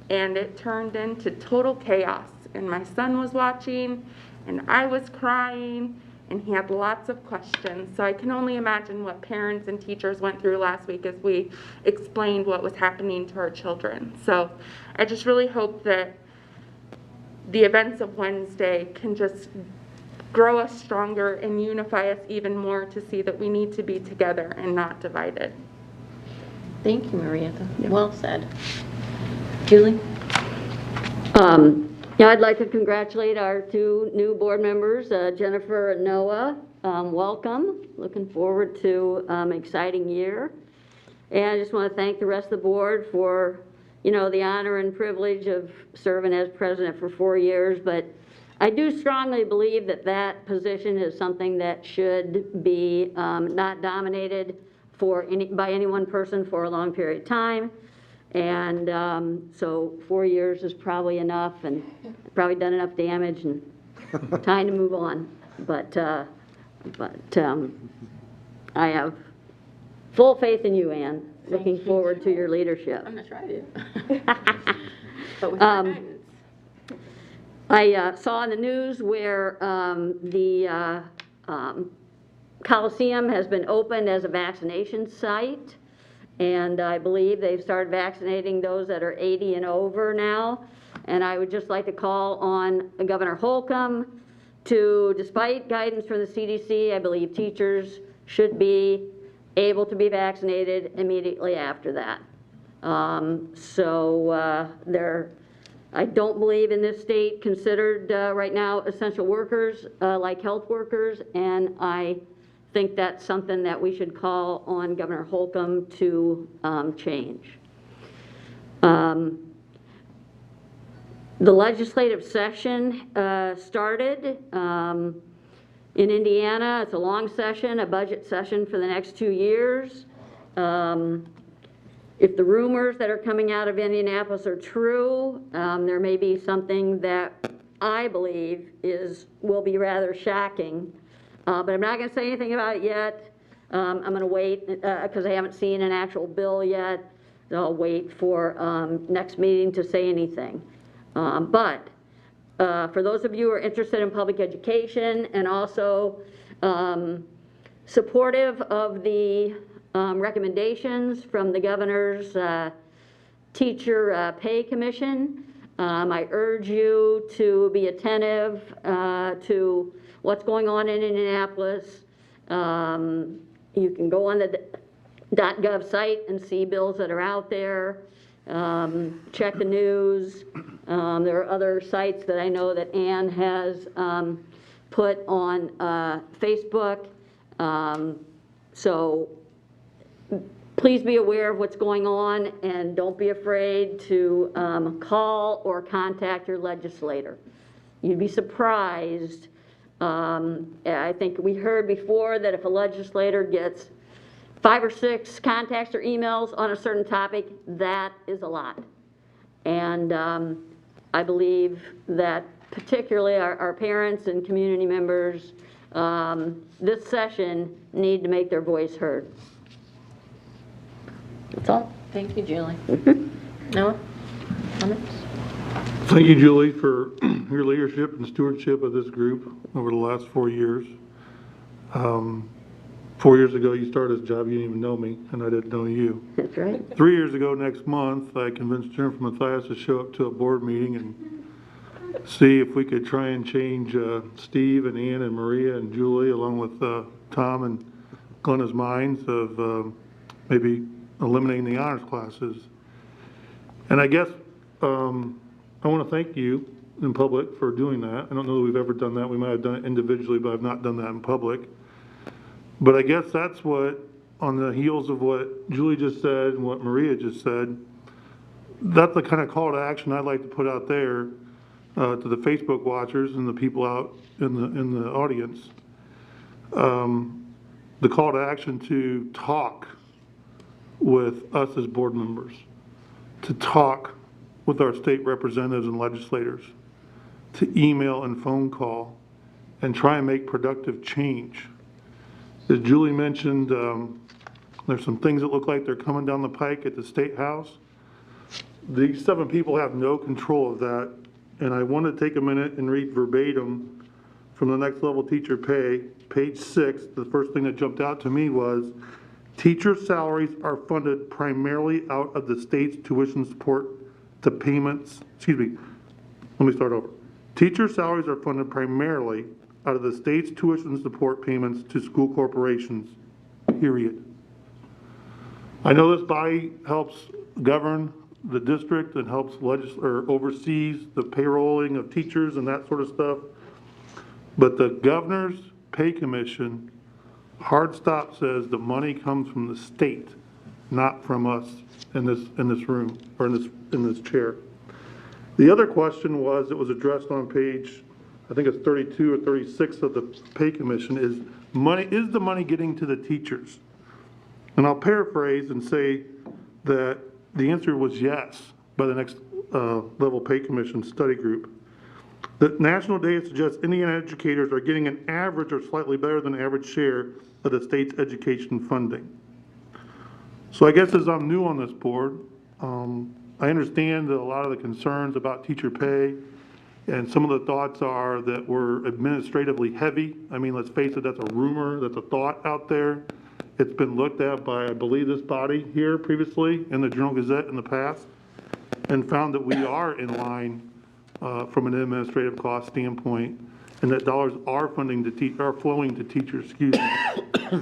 and it turned into total chaos. And my son was watching, and I was crying, and he had lots of questions. So I can only imagine what parents and teachers went through last week as we explained what was happening to our children. So I just really hope that the events of Wednesday can just grow us stronger and unify us even more to see that we need to be together and not divided. Thank you, Maria. Well said. Julie? Yeah, I'd like to congratulate our two new board members, Jennifer and Noah. Welcome. Looking forward to an exciting year. And I just want to thank the rest of the board for, you know, the honor and privilege of serving as president for 4 years. But I do strongly believe that that position is something that should be not dominated by any one person for a long period of time. And so 4 years is probably enough, and probably done enough damage, and time to move on. But I have full faith in you, Ann. Looking forward to your leadership. I'm not sure I do. But with your guidance. I saw in the news where the Coliseum has been opened as a vaccination site. And I believe they've started vaccinating those that are 80 and over now. And I would just like to call on Governor Holcomb to, despite guidance from the CDC, I believe teachers should be able to be vaccinated immediately after that. I don't believe in this state considered right now essential workers like health workers, and I think that's something that we should call on Governor Holcomb to change. The legislative session started in Indiana. It's a long session, a budget session for the next 2 years. if the rumors that are coming out of Indianapolis are true, there may be something that I believe will be rather shocking. But I'm not going to say anything about it yet. I'm going to wait because I haven't seen an actual bill yet. So I'll wait for next meeting to say anything. But for those of you who are interested in public education and also supportive of the recommendations from the governor's teacher pay commission, I urge you to be attentive to what's going on in Indianapolis. You can go on the .gov site and see bills that are out there. Check the news. There are other sites that I know that Ann has put on Facebook. So please be aware of what's going on and don't be afraid to call or contact your legislator. You'd be surprised. I think we heard before that if a legislator gets 5 or 6 contacts or emails on a certain topic, that is a lot. And I believe that particularly our parents and community members this session need to make their voice heard. That's all. Thank you, Julie. Noah, comments? Thank you, Julie, for your leadership and stewardship of this group over the last 4 years. 4 years ago, you started this job, you didn't even know me, and I didn't know you. That's right. 3 years ago next month, I convinced Jennifer Mathias to show up to a board meeting and see if we could try and change Steve and Ann and Maria and Julie, along with Tom and Glenna's minds of maybe eliminating the honors classes. And I guess I want to thank you in public for doing that. I don't know that we've ever done that. We might have done it individually, but I've not done that in public. But I guess that's what, on the heels of what Julie just said and what Maria just said, that's the kind of call to action I'd like to put out there to the Facebook watchers and the people out in the audience. The call to action to talk with us as board members, to talk with our state representatives and legislators, to email and phone call, and try and make productive change. As Julie mentioned, there's some things that look like they're coming down the pike at the State House. These 7 people have no control of that, and I want to take a minute and read verbatim from the Next Level Teacher Pay, page 6. The first thing that jumped out to me was, teacher salaries are funded primarily out of the state's tuition support to payments, excuse me, let me start over. Teacher salaries are funded primarily out of the state's tuition support payments to school corporations, period. I know this body helps govern the district and helps oversees the payrolling of teachers and that sort of stuff. But the governor's pay commission hard stop says the money comes from the state, not from us in this room or in this chair. The other question was, it was addressed on page, I think it's 32 or 36 of the pay commission, is the money getting to the teachers? And I'll paraphrase and say that the answer was yes by the Next Level Pay Commission study group. The national data suggests Indiana educators are getting an average or slightly better than average share of the state's education funding. So I guess as I'm new on this board, I understand that a lot of the concerns about teacher pay, and some of the thoughts are that we're administratively heavy. I mean, let's face it, that's a rumor, that's a thought out there. It's been looked at by, I believe, this body here previously in the Journal-Gazette in the past, and found that we are in line from an administrative cost standpoint, and that dollars are flowing to teachers, excuse me.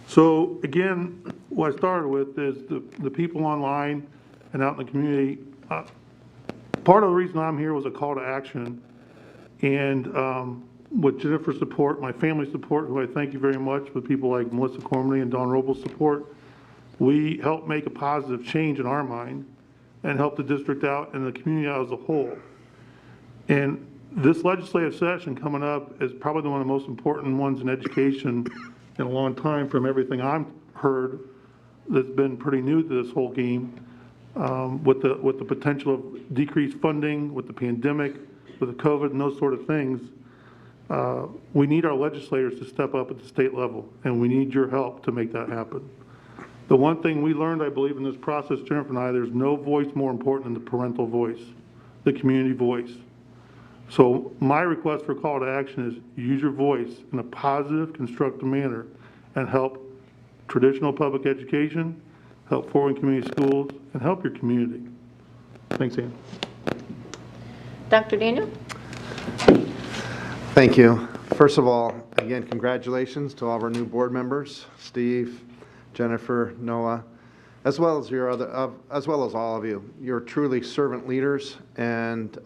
So again, what I started with is the people online and out in the community. Part of the reason I'm here was a call to action, and with Jennifer's support, my family's support, who I thank you very much, with people like Melissa Cormany and Don Robles' support, we helped make a positive change in our mind and help the district out and the community out as a whole. And this legislative session coming up is probably one of the most important ones in education in a long time, from everything I've heard that's been pretty new to this whole game, with the potential of decreased funding, with the pandemic, with the COVID and those sort of things. We need our legislators to step up at the state level, and we need your help to make that happen. The one thing we learned, I believe, in this process, Jennifer and I, there's no voice more important than the parental voice, the community voice. So my request for call to action is use your voice in a positive, constructive manner and help traditional public education, help foreign community schools, and help your community. Thanks, Ann. Dr. Daniel? Thank you. First of all, again, congratulations to all of our new board members, Steve, Jennifer, Noah, as well as as well as all of you. You're truly servant leaders, and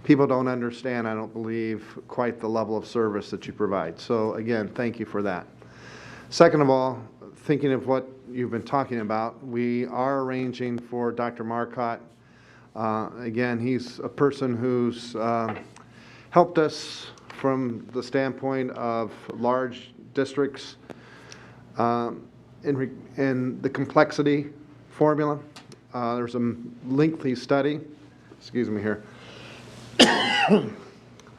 people don't understand, I don't believe, quite the level of service that you provide. So again, thank you for that. Second of all, thinking of what you've been talking about, we are arranging for Dr. Marcotte. Again, he's a person who's helped us from the standpoint of large districts in the complexity formula. There's a lengthy study. Excuse me here. I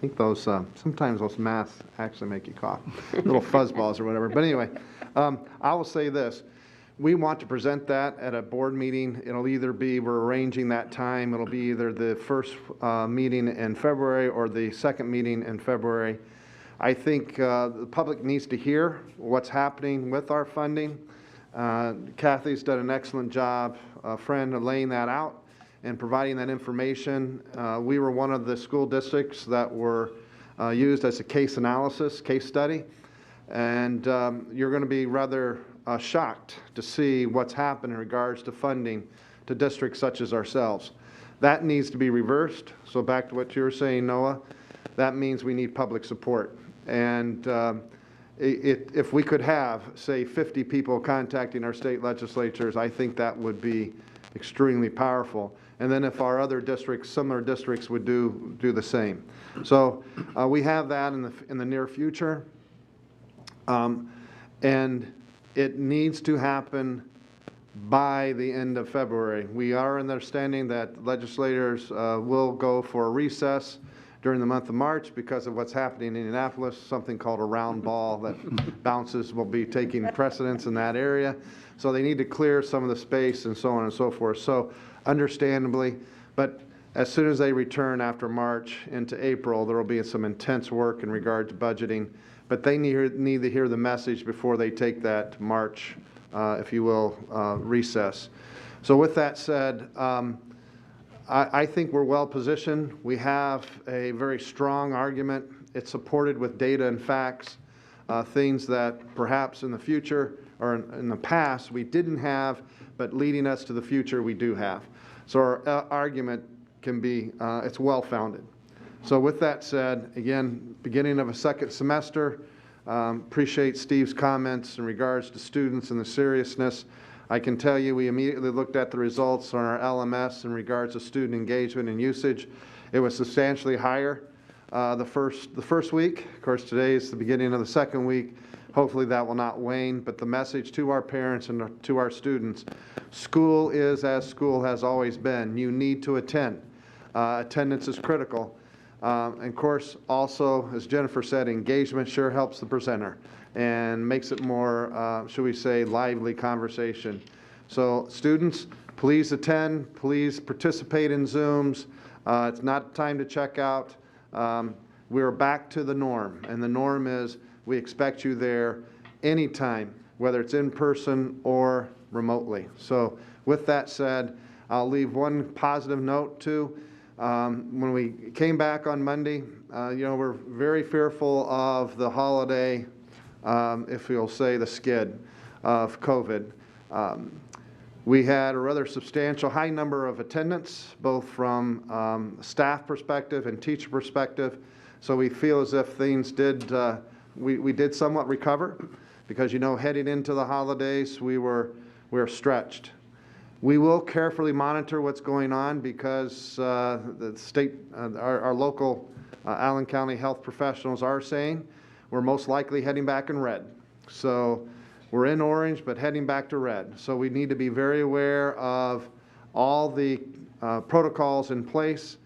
think those, sometimes those maths actually make you cough. Little fuzzballs or whatever. But anyway, I will say this. We want to present that at a board meeting. It'll either be, we're arranging that time, it'll be either the first meeting in February or the second meeting in February. I think the public needs to hear what's happening with our funding. Kathy's done an excellent job, friend, of laying that out and providing that information. We were one of the school districts that were used as a case analysis, case study. And you're going to be rather shocked to see what's happened in regards to funding to districts such as ourselves. That needs to be reversed. So back to what you were saying, Noah, that means we need public support. And if we could have, say, 50 people contacting our state legislatures, I think that would be extremely powerful. And then if our other districts, similar districts, would do the same. So we have that in the near future. And it needs to happen by the end of February. We are understanding that legislators will go for a recess during the month of March because of what's happening in Indianapolis. Something called a round ball that bounces will be taking precedence in that area. So they need to clear some of the space and so on and so forth. So understandably, but as soon as they return after March into April, there will be some intense work in regard to budgeting. But they need to hear the message before they take that March, if you will, recess. So with that said, I think we're well positioned. We have a very strong argument. It's supported with data and facts, things that perhaps in the future or in the past we didn't have, but leading us to the future we do have. So our argument can be, it's well-founded. So with that said, again, beginning of a second semester, appreciate Steve's comments in regards to students and the seriousness. I can tell you we immediately looked at the results on our LMS in regards to student engagement and usage. It was substantially higher the first week. Of course, today is the beginning of the second week. Hopefully that will not wane, but the message to our parents and to our students, school is as school has always been. You need to attend. Attendance is critical. And of course, also, as Jennifer said, engagement sure helps the presenter and makes it more, should we say, lively conversation. So students, please attend, please participate in Zooms. It's not time to check out. We're back to the norm, and the norm is we expect you there anytime, whether it's in person or remotely. So with that said, I'll leave one positive note too. When we came back on Monday, we're very fearful of the holiday, if you'll say the skid of COVID. We had a rather substantial high number of attendance, both from staff perspective and teacher perspective. So we feel as if things did, we did somewhat recover because, heading into the holidays, we were stretched. We will carefully monitor what's going on because the state, our local Allen County health professionals are saying we're most likely heading back in red. So We're in orange, but heading back to red. So we need to be very aware of all the protocols in place,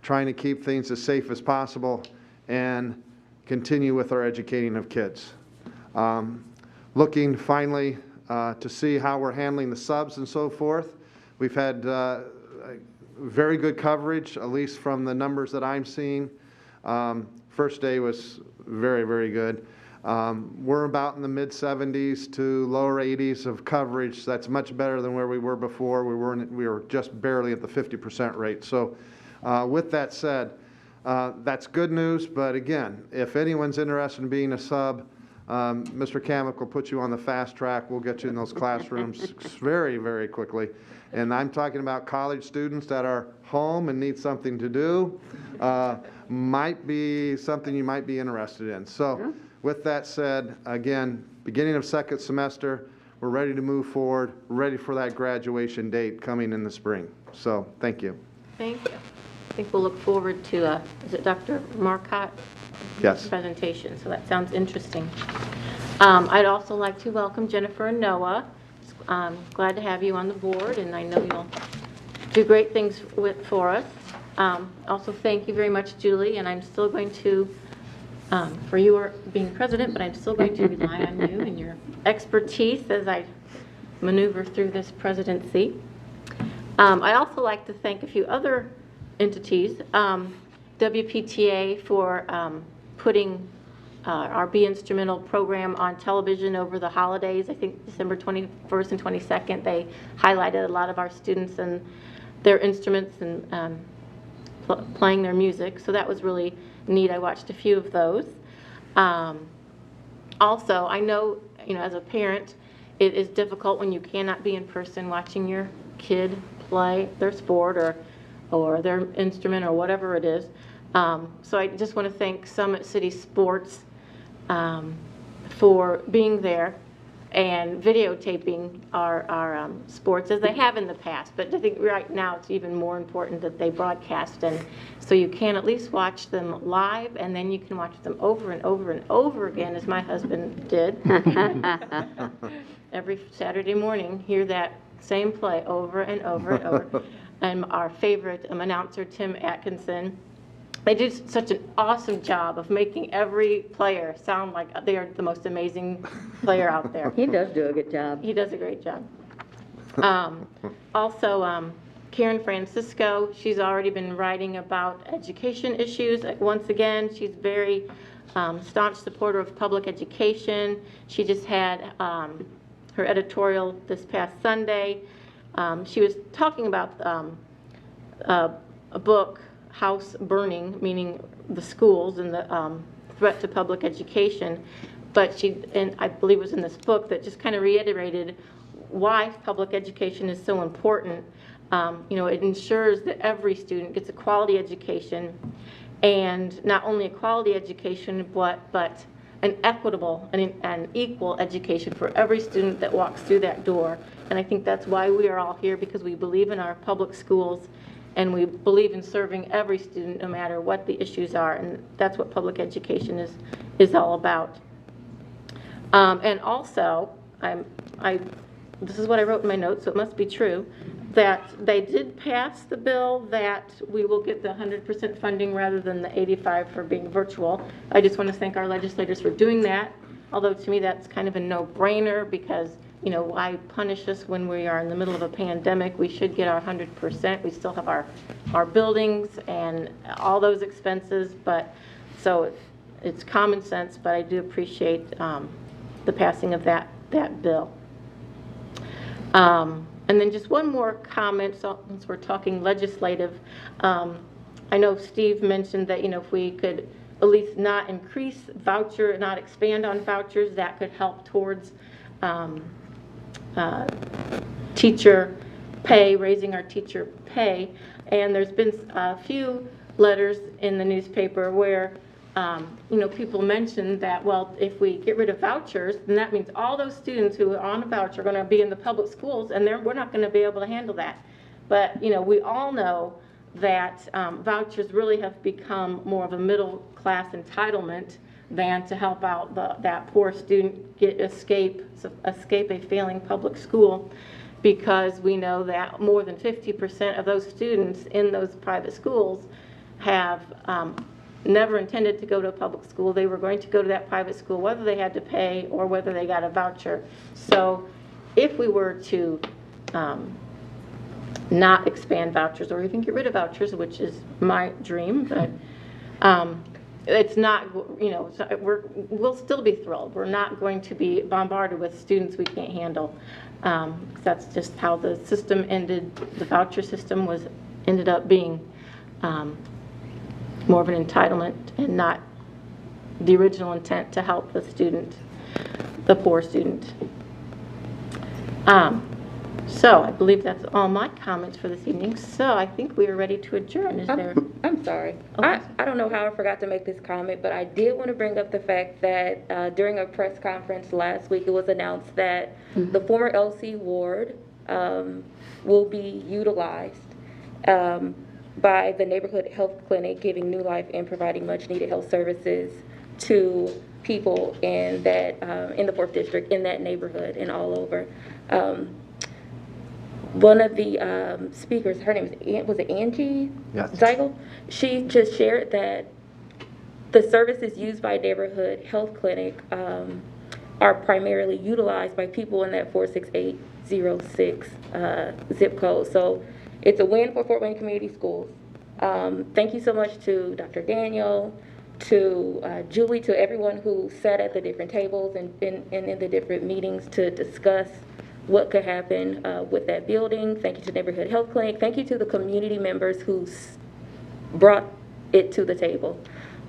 trying to keep things as safe as possible, and continue with our educating of kids. Looking finally to see how we're handling the subs and so forth. We've had very good coverage, at least from the numbers that I'm seeing. First day was very, very good. We're about in the mid-70s to lower 80s of coverage. That's much better than where we were before. We were just barely at the 50% rate. So with that said, that's good news. But again, if anyone's interested in being a sub, Mr. Kamek will put you on the fast track. We'll get you in those classrooms very, very quickly. And I'm talking about college students that are home and need something to do. Might be something you might be interested in. So with that said, again, beginning of second semester, we're ready to move forward, ready for that graduation date coming in the spring. So thank you. Thank you. I think we'll look forward to, is it Dr. Marcotte? Yes. Presentation, so that sounds interesting. I'd also like to welcome Jennifer and Noah. Glad to have you on the board, and I know you'll do great things for us. Also, thank you very much, Julie, and I'm still going to, for you are being president, but I'm still going to rely on you and your expertise as I maneuver through this presidency. I'd also like to thank a few other entities, WPTA for putting our Be Instrumental program on television over the holidays. I think December 21st and 22nd, they highlighted a lot of our students and their instruments and playing their music. So that was really neat. I watched a few of those. Also, I know, as a parent, it is difficult when you cannot be in person watching your kid play their sport or their instrument or whatever it is. So I just want to thank Summit City Sports for being there and videotaping our sports as they have in the past. But I think right now it's even more important that they broadcast, and so you can at least watch them live, and then you can watch them over and over and over again, as my husband did. Every Saturday morning, hear that same play over and over and over. And our favorite announcer, Tim Atkinson, they do such an awesome job of making every player sound like they are the most amazing player out there. He does do a good job. He does a great job. Also, Karen Francisco, she's already been writing about education issues. Once again, she's very staunch supporter of public education. She just had her editorial this past Sunday. She was talking about a book, House Burning, meaning the schools and the threat to public education. But and I believe it was in this book, that just kind of reiterated why public education is so important. It ensures that every student gets a quality education, and not only a quality education, but an equitable and equal education for every student that walks through that door. And I think that's why we are all here, because we believe in our public schools, and we believe in serving every student no matter what the issues are, and that's what public education is all about. And also, this is what I wrote in my notes, so it must be true, that they did pass the bill that we will get the 100% funding rather than the 85% for being virtual. I just want to thank our legislators for doing that, although to me that's kind of a no-brainer, because why punish us when we are in the middle of a pandemic? We should get our 100%. We still have our buildings and all those expenses, but so it's common sense, but I do appreciate the passing of that bill. And then just one more comment, since we're talking legislative. I know Steve mentioned that, if we could at least not increase voucher, not expand on vouchers, that could help towards teacher pay, raising our teacher pay. And there's been a few letters in the newspaper where people mentioned that, well, if we get rid of vouchers, then that means all those students who are on a voucher are going to be in the public schools, and we're not going to be able to handle that. But, we all know that vouchers really have become more of a middle class entitlement than to help out that poor student escape a failing public school, because we know that more than 50% of those students in those private schools have never intended to go to a public school. They were going to go to that private school whether they had to pay or whether they got a voucher. So if we were to not expand vouchers or even get rid of vouchers, which is my dream, but it's not, you know, we'll still be thrilled. We're not going to be bombarded with students we can't handle. That's just how the system ended. The voucher system ended up being more of an entitlement and not the original intent to help the student, the poor student. So I believe that's all my comments for this evening. So I think we are ready to adjourn. Is there? I'm sorry. Oh, I don't know how I forgot to make this comment, but I did want to bring up the fact that during a press conference last week, it was announced that the former LC ward will be utilized by the neighborhood health clinic, giving new life and providing much needed health services to people in that in the 4th district, in that neighborhood, and all over. One of the speakers, her name was it Angie Yes. Zeigel? She just shared that the services used by neighborhood health clinic are primarily utilized by people in that 46806 zip code. So it's a win for Fort Wayne Community Schools. Thank you so much to Dr. Daniel, to Julie, to everyone who sat at the different tables and in the different meetings to discuss what could happen with that building. Thank you to Neighborhood Health Clinic. Thank you to the community members who brought it to the table,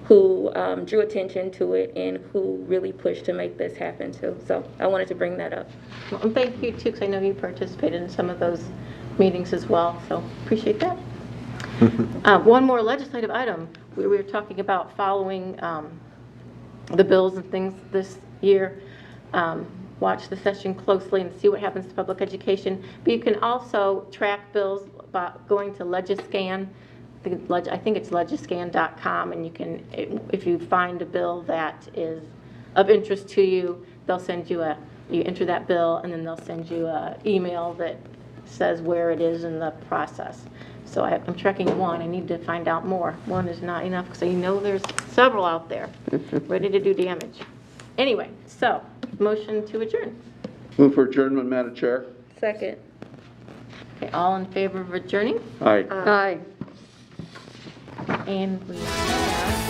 who drew attention to it, and who really pushed to make this happen too. So I wanted to bring that up. Well, and thank you too, because I know you participated in some of those meetings as well, so appreciate that. One more legislative item. We were talking about following the bills and things this year. Watch the session closely and see what happens to public education. But you can also track bills by going to Legiscan. I think it's legiscan.com, and you can, if you find a bill that is of interest to you, they'll send you you enter that bill, and then they'll send you an email that says where it is in the process. So I'm tracking one. I need to find out more. One is not enough, because I know there's several out there ready to do damage. Anyway, so motion to adjourn. Move for adjournment, Madam Chair. Second. Okay, all in favor of adjourning? Aye. Aye. And we have